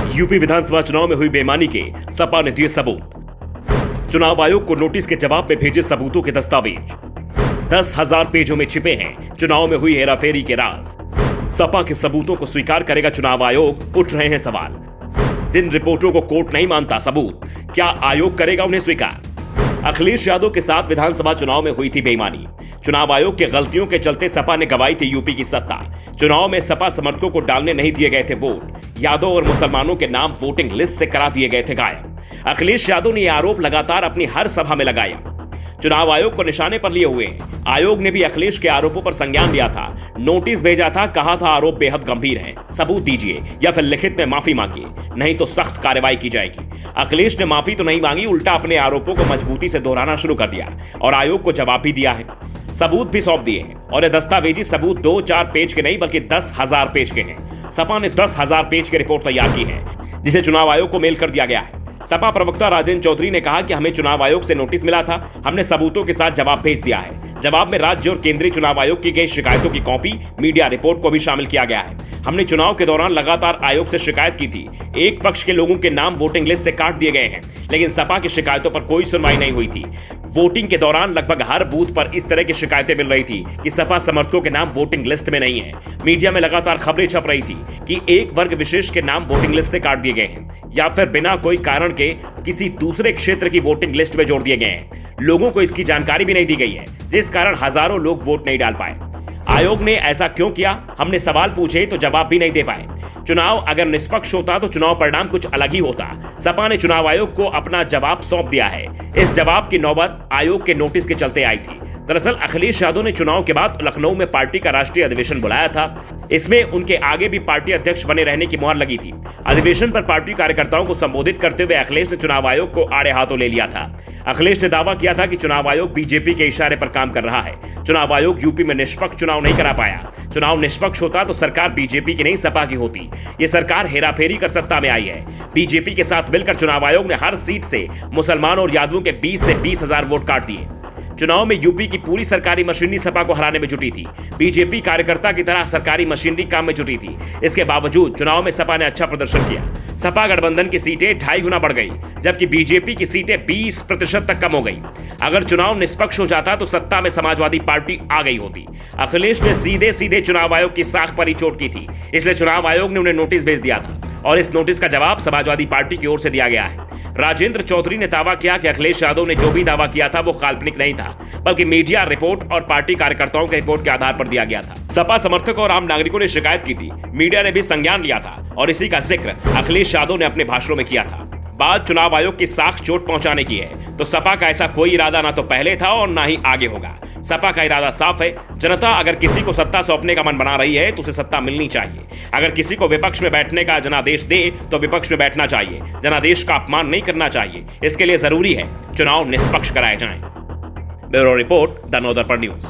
UP विधानसभा चुनाव में हुई बेईमानी के सपा ने दिए सबूत। चुनाव आयोग को नोटिस के जवाब में भेजे सबूतों के दस्तावेज। 10,000 पेजों में छिपे हैं चुनाव में हुई हेराफेरी के राज। सपा के सबूतों को स्वीकार करेगा चुनाव आयोग, उठ रहे हैं सवाल। जिन रिपोर्टों को कोर्ट नहीं मानता सबूत, क्या आयोग करेगा उन्हें स्वीकार? अखिलेश यादव के साथ विधानसभा चुनाव में हुई थी बेईमानी। चुनाव आयोग की गलतियों के चलते सपा ने गंवाई थी यूपी की सत्ता। चुनाव में सपा समर्थकों को डालने नहीं दिए गए थे वोट। यादव और मुसलमानों के नाम वोटिंग लिस्ट से करा दिए गए थे गायब। अखिलेश यादव ने यह आरोप लगातार अपनी हर सभा में लगाया। चुनाव आयोग को निशाने पर लिए हुए हैं। आयोग ने भी अखिलेश के आरोपों पर संज्ञान लिया था, नोटिस भेजा था, कहा था आरोप बेहद गंभीर हैं, सबूत दीजिए या फिर लिखित में माफी मांगिए, नहीं तो सख्त कार्रवाई की जाएगी। अखिलेश ने माफी तो नहीं मांगी, उल्टा अपने आरोपों को मजबूती से दोहराना शुरू कर दिया और आयोग को जवाब भी दिया है, सबूत भी सौंप दिए हैं। और ये दस्तावेजी सबूत 2-4 पेज के नहीं बल्कि 10,000 पेज के हैं। सपा ने 10,000 पेज की रिपोर्ट तैयार की है, जिसे चुनाव आयोग को मेल कर दिया गया है। सपा प्रवक्ता राजेंद्र चौधरी ने कहा कि हमें चुनाव आयोग से नोटिस मिला था, हमने सबूतों के साथ जवाब भेज दिया है। जवाब में राज्य और केंद्रीय चुनाव आयोग की गई शिकायतों की कॉपी, मीडिया रिपोर्ट को भी शामिल किया गया है। हमने चुनाव के दौरान लगातार आयोग से शिकायत की थी। एक पक्ष के लोगों के नाम वोटिंग लिस्ट से काट दिए गए हैं, लेकिन सपा की शिकायतों पर कोई सुनवाई नहीं हुई थी। वोटिंग के दौरान लगभग हर बूथ पर इस तरह की शिकायतें मिल रही थी कि सपा समर्थकों के नाम वोटिंग लिस्ट में नहीं है। मीडिया में लगातार खबरें छप रही थी कि एक वर्ग विशेष के नाम वोटिंग लिस्ट से काट दिए गए हैं या फिर बिना कोई कारण के किसी दूसरे क्षेत्र की वोटिंग लिस्ट में जोड़ दिए गए हैं। लोगों को इसकी जानकारी भी नहीं दी गई है, जिस कारण हजारों लोग वोट नहीं डाल पाए। आयोग ने ऐसा क्यों किया? हमने सवाल पूछे तो जवाब भी नहीं दे पाए। चुनाव अगर निष्पक्ष होता तो चुनाव परिणाम कुछ अलग ही होता। सपा ने चुनाव आयोग को अपना जवाब सौंप दिया है। इस जवाब की नौबत आयोग के नोटिस के चलते आई थी। दरअसल अखिलेश यादव ने चुनाव के बाद लखनऊ में पार्टी का राष्ट्रीय अधिवेशन बुलाया था। इसमें उनके आगे भी पार्टी अध्यक्ष बने रहने की मुहर लगी थी। अधिवेशन पर पार्टी कार्यकर्ताओं को संबोधित करते हुए अखिलेश ने चुनाव आयोग को आड़े हाथों ले लिया था। अखिलेश ने दावा किया था कि चुनाव आयोग बीजेपी के इशारे पर काम कर रहा है। चुनाव आयोग यूपी में निष्पक्ष चुनाव नहीं करा पाया। चुनाव निष्पक्ष होता तो सरकार बीजेपी की नहीं सपा की होती। ये सरकार हेराफेरी कर सत्ता में आई है। बीजेपी के साथ मिलकर चुनाव आयोग ने हर सीट से मुसलमानों और यादवों के 20 से 20,000 वोट काट दिए। चुनाव में यूपी की पूरी सरकारी मशीनरी सपा को हराने में जुटी थी। बीजेपी कार्यकर्ता की तरह सरकारी मशीनरी काम में जुटी थी। इसके बावजूद चुनाव में सपा ने अच्छा प्रदर्शन किया। सपा गठबंधन की सीटें 2.5 गुना बढ़ गई, जबकि बीजेपी की सीटें 20% तक कम हो गई। अगर चुनाव निष्पक्ष हो जाता तो सत्ता में समाजवादी पार्टी आ गई होती। अखिलेश ने सीधे सीधे चुनाव आयोग की साख पर ही चोट की थी, इसलिए चुनाव आयोग ने उन्हें नोटिस भेज दिया था और इस नोटिस का जवाब समाजवादी पार्टी की ओर से दिया गया है। राजेंद्र चौधरी ने दावा किया कि अखिलेश यादव ने जो भी दावा किया था वो काल्पनिक नहीं था, बल्कि मीडिया रिपोर्ट और पार्टी कार्यकर्ताओं के रिपोर्ट के आधार पर दिया गया था। सपा समर्थक और आम नागरिकों ने शिकायत की थी, मीडिया ने भी संज्ञान लिया था और इसी का जिक्र अखिलेश यादव ने अपने भाषणों में किया था। बात चुनाव आयोग की साख चोट पहुंचाने की है तो सपा का ऐसा कोई इरादा ना तो पहले था और ना ही आगे होगा। सपा का इरादा साफ है, जनता अगर किसी को सत्ता सौंपने का मन बना रही है तो उसे सत्ता मिलनी चाहिए। अगर किसी को विपक्ष में बैठने का जनादेश दे तो विपक्ष में बैठना चाहिए। जनादेश का अपमान नहीं करना चाहिए। इसके लिए जरूरी है चुनाव निष्पक्ष कराए जाएं। Bureau report, the Navdarpan news.